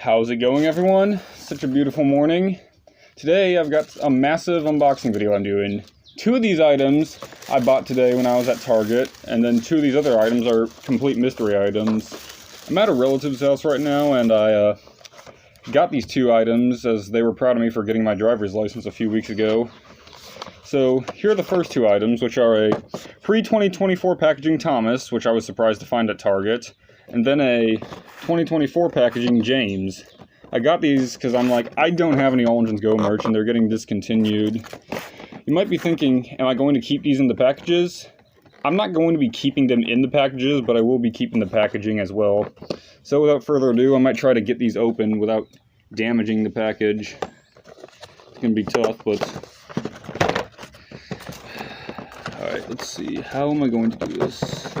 How's it going, everyone? Such a beautiful morning. Today I've got a massive unboxing video I'm doing. Two of these items I bought today when I was at Target, and then two of these other items are complete mystery items. I'm at a relative's house right now, and I got these two items as they were proud of me for getting my driver's license a few weeks ago. So here are the first two items, which are a pre-2024 packaging Thomas, which I was surprised to find at Target, and then a 2024 packaging James. I got these because I'm like, I don't have any All Engines Go merch and they're getting discontinued. You might be thinking, am I going to keep these in the packages? I'm not going to be keeping them in the packages, but I will be keeping the packaging as well. So without further ado, I might try to get these open without damaging the package. It's going to be tough, but... Alright, let's see. How am I going to do this?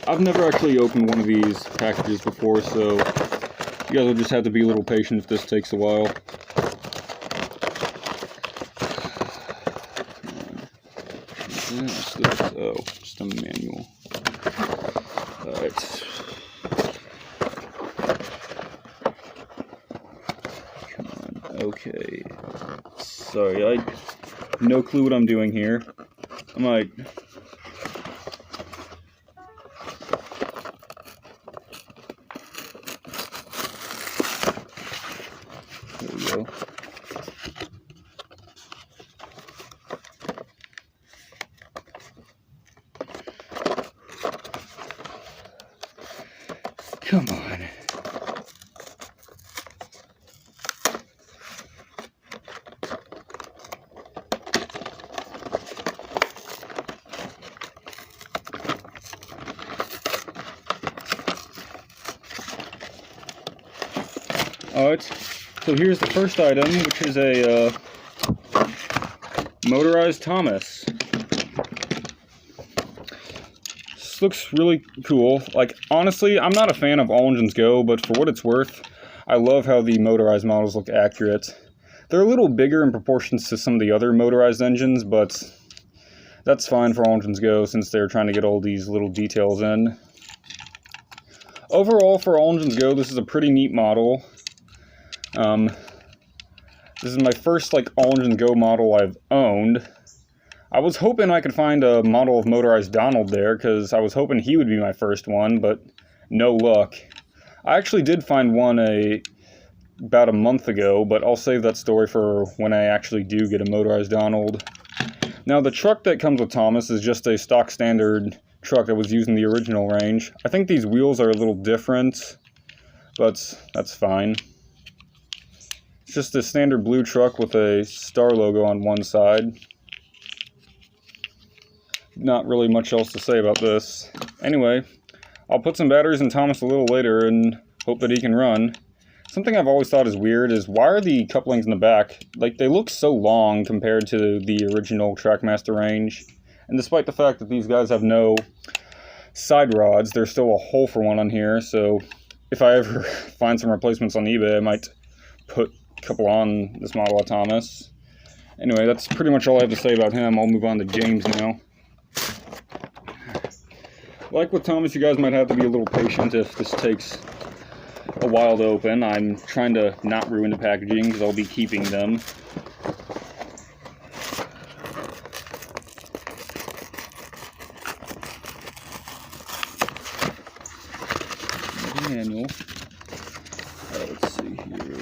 I've never actually opened one of these packages before, so you guys will just have to be a little patient if this takes a while. What's this? Oh, just a manual. Alright. Come on. Okay. Sorry, I have no clue what I'm doing here. I might... There we go. Come on. Alright, so here's the first item, which is a motorized Thomas. This looks really cool. Like, honestly, I'm not a fan of All Engines Go, but for what it's worth, I love how the motorized models look accurate. They're a little bigger in proportions to some of the other motorized engines, but that's fine for All Engines Go since they're trying to get all these little details in. Overall, for All Engines Go, this is a pretty neat model. This is my first All Engines Go model I've owned. I was hoping I could find a model of motorized Donald there, because I was hoping he would be my first one, but no luck. I actually did find one about a month ago, but I'll save that story for when I actually do get a motorized Donald. Now, the truck that comes with Thomas is just a stock standard truck that was used in the original range. I think these wheels are a little different, but that's fine. It's just a standard blue truck with a star logo on one side. Not really much else to say about this. Anyway, I'll put some batteries in Thomas a little later and hope that he can run. Something I've always thought is weird is why are the couplings in the back, they look so long compared to the original Trackmaster range. And despite the fact that these guys have no side rods, there's still a hole for one on here, so if I ever find some replacements on eBay, I might put a couple on this model of Thomas. Anyway, that's pretty much all I have to say about him. I'll move on to James now. Like with Thomas, you guys might have to be a little patient if this takes a while to open. I'm trying to not ruin the packaging because I'll be keeping them. Manual. Let's see here.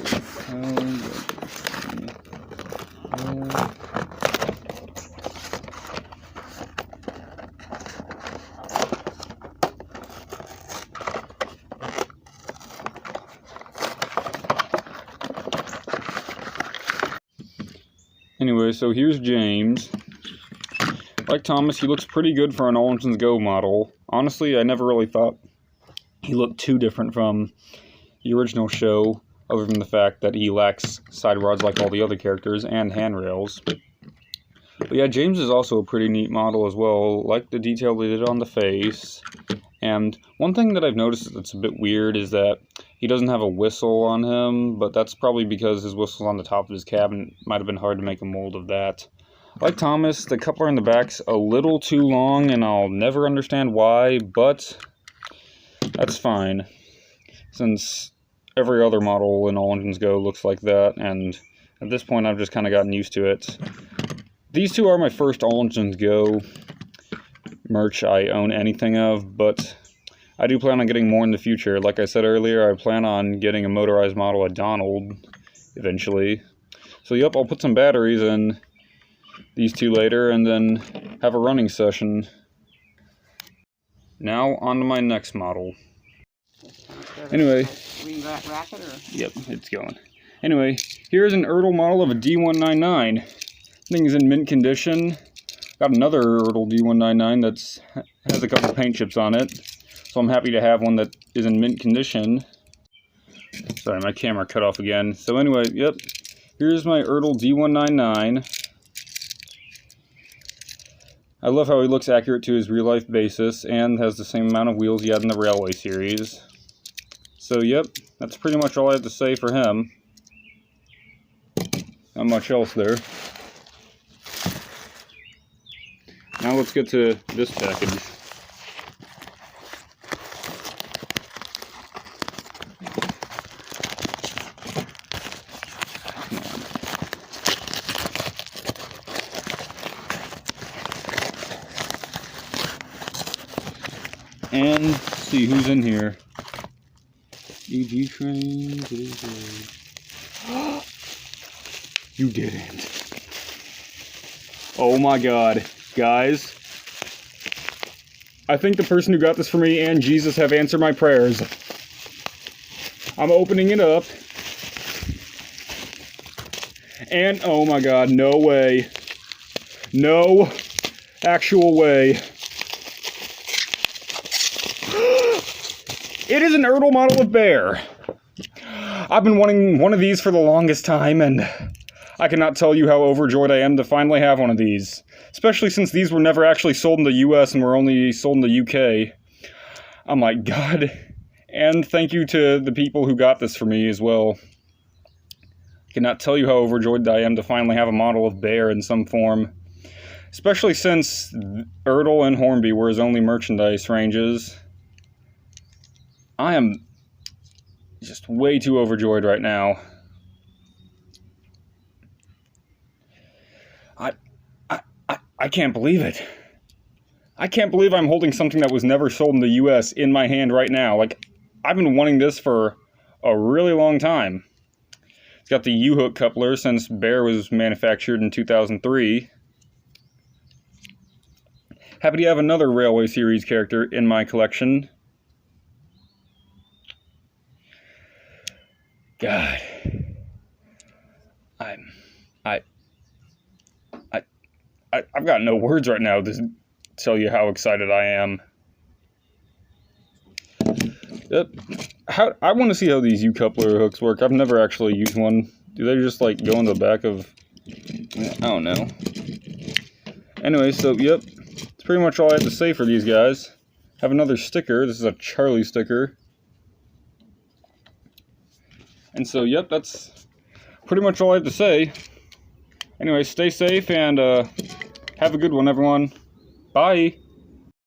Anyway, so here's James. Like Thomas, he looks pretty good for an All Engines Go model. Honestly, I never really thought he looked too different from the original show, other than the fact that he lacks side rods like all the other characters and handrails. But yeah, James is also a pretty neat model as well, like the detail they did on the face. And one thing that I've noticed that's a bit weird is that he doesn't have a whistle on him, but that's probably because his whistle's on the top of his cab, and it might have been hard to make a mold of that. Like Thomas, the coupler in the back's a little too long, and I'll never understand why, but that's fine, since every other model in All Engines Go looks like that, and at this point I've just kind of gotten used to it. These two are my first All Engines Go merch I own anything of, but I do plan on getting more in the future. Like I said earlier, I plan on getting a motorized model at Donald eventually. So yep, I'll put some batteries in these two later and then have a running session. Now on to my next model. Anyway, Rack it, or? Yep, it's going. Anyway, here's an Ertl model of a D199. Thing is in mint condition. Got another Ertl D199 that's has a couple paint chips on it, so I'm happy to have one that is in mint condition. Sorry, my camera cut off again. So anyway, yep, here's my Ertl D199. I love how he looks accurate to his real-life basis and has the same amount of wheels he had in the Railway series. So yep, that's pretty much all I have to say for him. Not much else there. Now let's get to this package. And let's see who's in here. EG train. You didn't. Oh my god. Guys, I think the person who got this for me and Jesus have answered my prayers. I'm opening it up. And oh my god, no way. No actual way. It is an Ertl model of Bear. I've been wanting one of these for the longest time, and I cannot tell you how overjoyed I am to finally have one of these. Especially since these were never actually sold in the US and were only sold in the UK. Oh my god. And thank you to the people who got this for me as well. I cannot tell you how overjoyed I am to finally have a model of Bear in some form. Especially since Ertl and Hornby were his only merchandise ranges. I am just way too overjoyed right now. I can't believe it. I can't believe I'm holding something that was never sold in the US in my hand right now. Like, I've been wanting this for a really long time. It's got the U-hook coupler since Bear was manufactured in 2003. Happy to have another Railway series character in my collection. God. I've got no words right now to tell you how excited I am. Yep. I want to see how these U-coupler hooks work. I've never actually used one. Do they just like go in the back of... I don't know. Anyway, so yep. That's pretty much all I have to say for these guys. Have another sticker. This is a Charlie sticker. And so, yep, that's pretty much all I have to say. Anyway, stay safe and have a good one, everyone. Bye.